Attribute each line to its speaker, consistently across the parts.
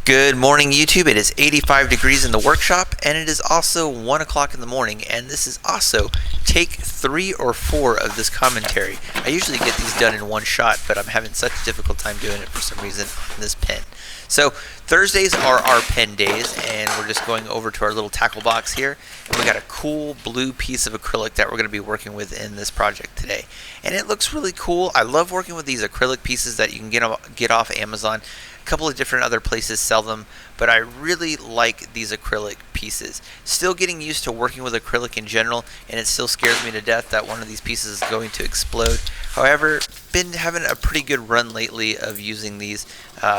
Speaker 1: Good morning, YouTube. It is 85 degrees in the workshop, and it is also 1 o'clock in the morning, and this is also take 3 or 4 of this commentary. I usually get these done in one shot, but I'm having such a difficult time doing it for some reason in this pen. So Thursdays are our pen days, and we're just going over to our little tackle box here, and we got a cool blue piece of acrylic that we're going to be working with in this project today. And it looks really cool. I love working with these acrylic pieces that you can get off Amazon. A couple of different other places sell them, but I really like these acrylic pieces. Still getting used to working with acrylic in general, and it still scares me to death that one of these pieces is going to explode. However, been having a pretty good run lately of using these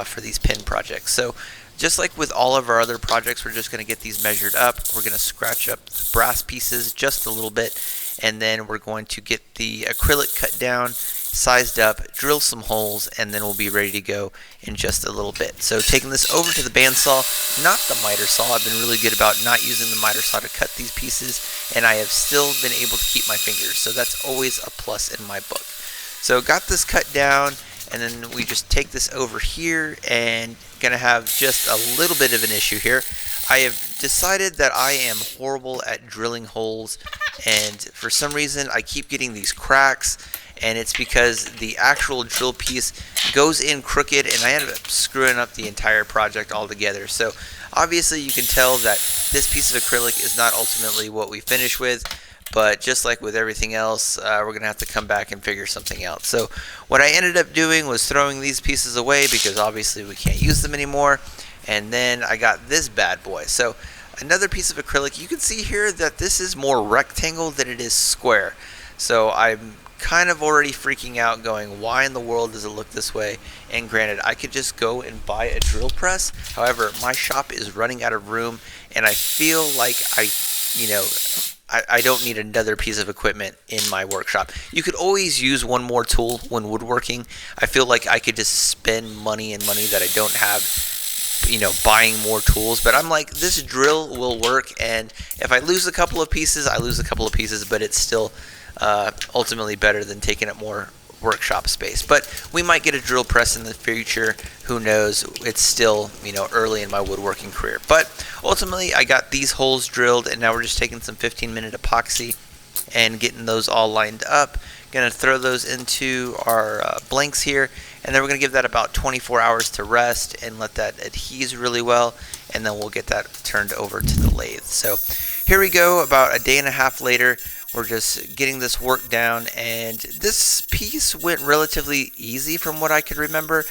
Speaker 1: for these pen projects. So just like with all of our other projects, we're just going to get these measured up. We're going to scratch up the brass pieces just a little bit, and then we're going to get the acrylic cut down, sized up, drill some holes, and then we'll be ready to go in just a little bit. So taking this over to the bandsaw, not the miter saw. I've been really good about not using the miter saw to cut these pieces, and I have still been able to keep my fingers, so that's always a plus in my book. So got this cut down, and then we just take this over here, and gonna have just a little bit of an issue here. I have decided that I am horrible at drilling holes, and for some reason I keep getting these cracks, and it's because the actual drill piece goes in crooked, and I end up screwing up the entire project altogether. So obviously you can tell that this piece of acrylic is not ultimately what we finish with, but just like with everything else, we're gonna have to come back and figure something out. So what I ended up doing was throwing these pieces away because obviously we can't use them anymore, and then I got this bad boy. So another piece of acrylic. You can see here that this is more rectangle than it is square. So I'm kind of already freaking out, going, why in the world does it look this way? And granted, I could just go and buy a drill press. However, my shop is running out of room, and I feel like I don't need another piece of equipment in my workshop. You could always use one more tool when woodworking. I feel like I could just spend money that I don't have, buying more tools. But I'm like, this drill will work, and if I lose a couple of pieces, I lose a couple of pieces, but it's still ultimately better than taking up more workshop space. But we might get a drill press in the future. Who knows? It's still early in my woodworking career. But ultimately I got these holes drilled, and now we're just taking some 15-minute epoxy and getting those all lined up. Gonna throw those into our blanks here, and then we're gonna give that about 24 hours to rest and let that adhere really well, and then we'll get that turned over to the lathe. So here we go, about a day and a half later. We're just getting this work down, and this piece went relatively easy from what I could remember.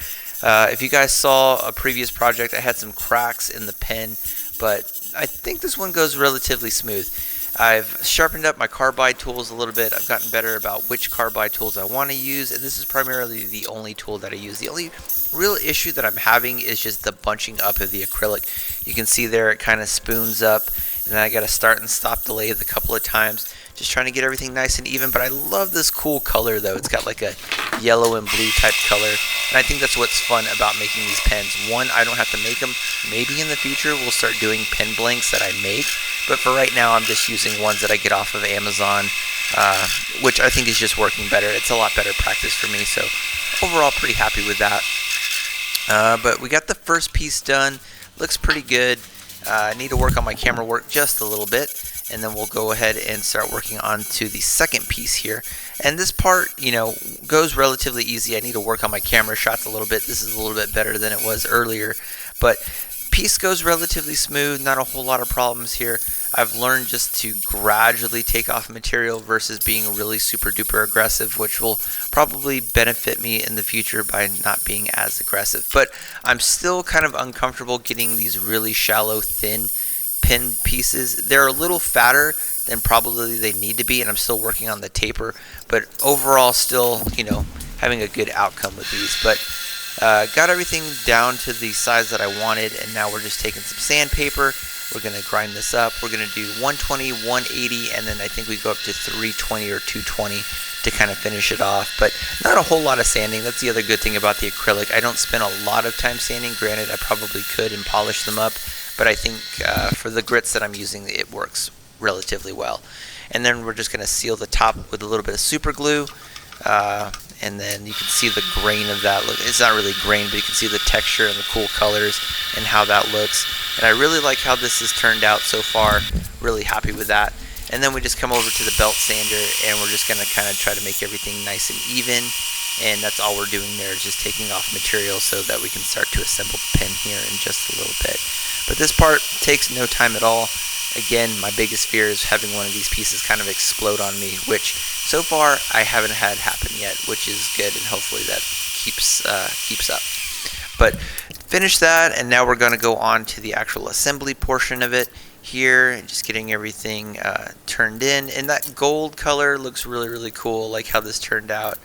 Speaker 1: If you guys saw a previous project, I had some cracks in the pen, but I think this one goes relatively smooth. I've sharpened up my carbide tools a little bit. I've gotten better about which carbide tools I want to use, and this is primarily the only tool that I use. The only real issue that I'm having is just the bunching up of the acrylic. You can see there it kind of spoons up, and then I got to start and stop the lathe a couple of times, just trying to get everything nice and even. But I love this cool color though. It's got like a yellow and blue type color, and I think that's what's fun about making these pens. One, I don't have to make them. Maybe in the future we'll start doing pen blanks that I make, but for right now I'm just using ones that I get off of Amazon, which I think is just working better. It's a lot better practice for me, so overall pretty happy with that. But we got the first piece done. Looks pretty good. I need to work on my camera work just a little bit, and then we'll go ahead and start working on to the second piece here. And this part, goes relatively easy. I need to work on my camera shots a little bit. This is a little bit better than it was earlier, but piece goes relatively smooth, not a whole lot of problems here. I've learned just to gradually take off material versus being really super duper aggressive, which will probably benefit me in the future by not being as aggressive. But I'm still kind of uncomfortable getting these really shallow, thin pen pieces. They're a little fatter than probably they need to be, and I'm still working on the taper, but overall still, having a good outcome with these. But got everything down to the size that I wanted, and now we're just taking some sandpaper. We're going to grind this up. We're going to do 120, 180, and then I think we go up to 320 or 220 to kind of finish it off. But not a whole lot of sanding. That's the other good thing about the acrylic. I don't spend a lot of time sanding. Granted, I probably could and polish them up, but I think for the grits that I'm using, it works relatively well. And then we're just going to seal the top with a little bit of super glue. And then you can see the grain of that. It's not really grain, but you can see the texture and the cool colors and how that looks. And I really like how this has turned out so far. Really happy with that. And then we just come over to the belt sander, and we're just going to kind of try to make everything nice and even. And that's all we're doing there, is just taking off material so that we can start to assemble the pin here in just a little bit. But this part takes no time at all. Again, my biggest fear is having one of these pieces kind of explode on me, which so far I haven't had happen yet, which is good, and hopefully that keeps up. But finish that, and now we're going to go on to the actual assembly portion of it here, and just getting everything turned in. And that gold color looks really, really cool. Like how this turned out.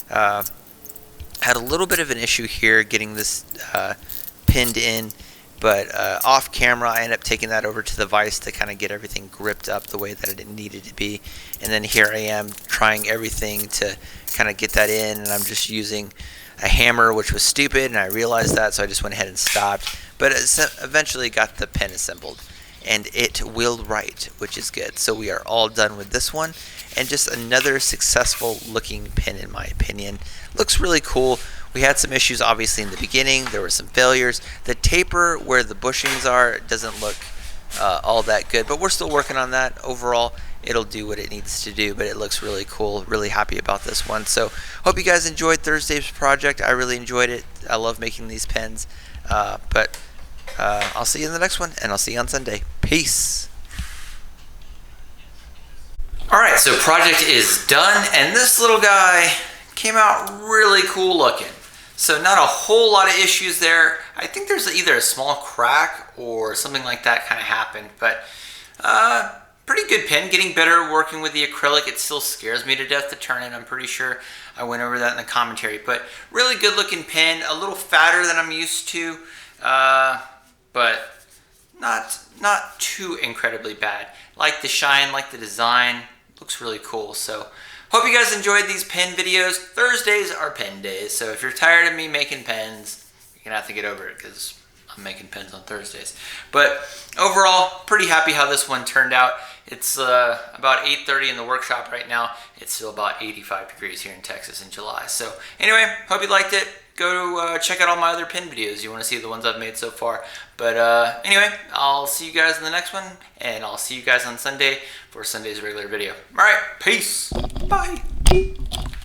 Speaker 1: Had a little bit of an issue here getting this pinned in. But off camera, I ended up taking that over to the vise to kind of get everything gripped up the way that it needed to be. And then here I am trying everything to kind of get that in, and I'm just using a hammer, which was stupid, and I realized that, so I just went ahead and stopped. But eventually got the pin assembled, and it willed right, which is good. So we are all done with this one, and just another successful looking pin in my opinion. Looks really cool. We had some issues obviously in the beginning. There were some failures. The taper where the bushings are doesn't look all that good, but we're still working on that. Overall, it'll do what it needs to do, but it looks really cool. Really happy about this one. So hope you guys enjoyed Thursday's project. I really enjoyed it. I love making these pens. But I'll see you in the next one, and I'll see you on Sunday. Peace. Alright, so project is done, and this little guy came out really cool looking. So not a whole lot of issues there. I think there's either a small crack or something like that kind of happened, but pretty good pen. Getting better working with the acrylic. It still scares me to death to turn it. I'm pretty sure I went over that in the commentary, but really good looking pen. A little fatter than I'm used to, but not too incredibly bad. Like the shine, like the design. Looks really cool. So hope you guys enjoyed these pen videos. Thursdays are pen days, so if you're tired of me making pens, you're gonna have to get over it, because I'm making pens on Thursdays. But overall, pretty happy how this one turned out. It's about 8:30 in the workshop right now. It's still about 85 degrees here in Texas in July. So anyway, hope you liked it. Go check out all my other pin videos. You want to see the ones I've made so far. But anyway, I'll see you guys in the next one, and I'll see you guys on Sunday for Sunday's regular video. All right, peace. Bye.